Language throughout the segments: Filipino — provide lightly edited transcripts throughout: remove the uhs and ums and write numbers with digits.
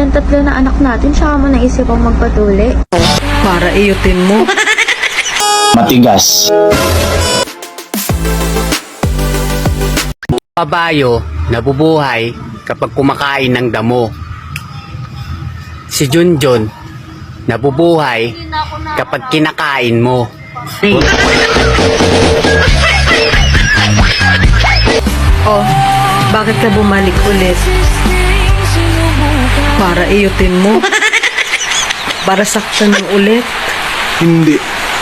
kailang tatlo na anak natin, tsaka mo naisip ang magpatuli. Para iyutin mo. Matigas. Pabayo nabubuhay kapag kumakain ng damo. Si Junjun nabubuhay kapag kinakain mo. Oh, bakit ka bumalik ulit? Para iyutin mo. Para saktan mo ulit. Hindi.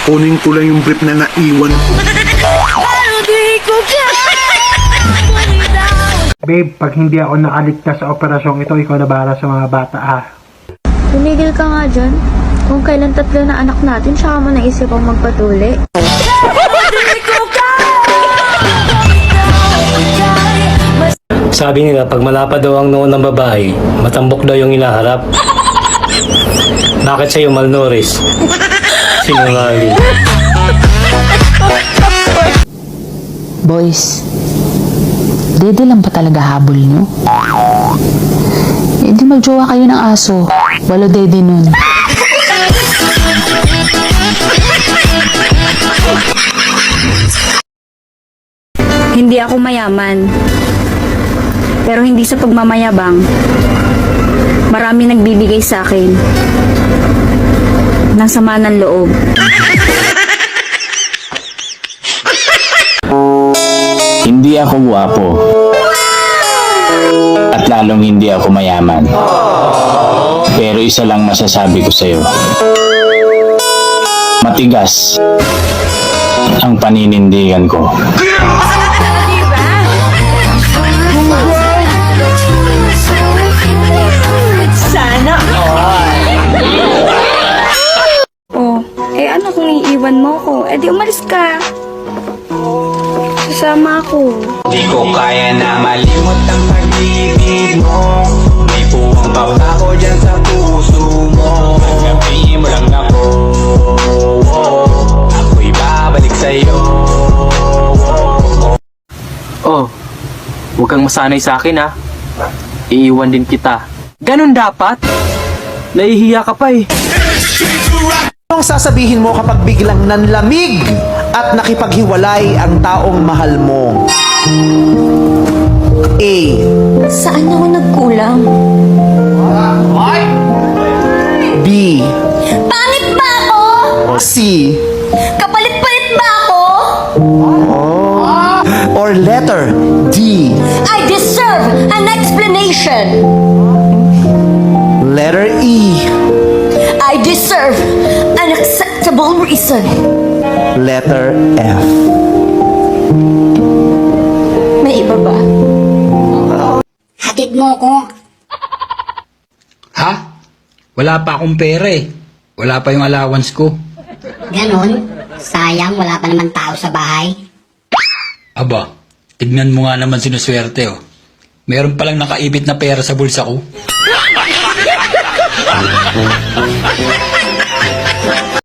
Kunin ko lang yung brief na naiwan ko. Babe, pag hindi ako nakaligtas sa operasyong ito, ikaw na bahala sa mga bata ha. Tumigil ka nga dyan. Kung kailan tatlo na anak natin, tsaka mo naisip ang magpatuli. Sabi nila, pag malapad daw ang noon ng babae, matambok daw yung inaharap. Bakit sa'yo malnourished? Sinungaling. Boys, dede lang ba talaga habol nyo? Eh di magjowa kayo ng aso. Walo dede nun. Hindi ako mayaman. Pero hindi sa pagmamayabang. Marami nagbibigay sa akin ng sama ng loob. Hindi ako guwapo. At lalong hindi ako mayaman. Pero isa lang masasabi ko sa'yo. Matigas ang paninindigan ko. Oh, ano kung iiwan mo ko? Di umalis ka. Sasama ako. Di ko kaya na malimot ang pag-ibig mo. May puwang baka ko dyan sa puso mo. Tanggapin mo lang ako. Ako'y babalik sa'yo. Oh, huwag kang masanay sa akin ha. Iiwan din kita. Ganon dapat? Nahihiya ka pa eh. Anong sasabihin mo kapag biglang nanlamig at nakipaghiwalay ang taong mahal mo? A. Saan ako nagkulang? B. Pangit ba ako? C. Kapalit-palit ba ako? Or letter D. I deserve an explanation. Letter E. I deserve an acceptable reason. Letter F. May iba ba? Hatid mo ko. Ha? Wala pa akong pera eh. Wala pa yung allowance ko. Ganon? Sayang, wala pa naman tao sa bahay. Aba, tignan mo nga naman sinuswerte oh. Meron palang nakaibit na pera sa bulsa ko.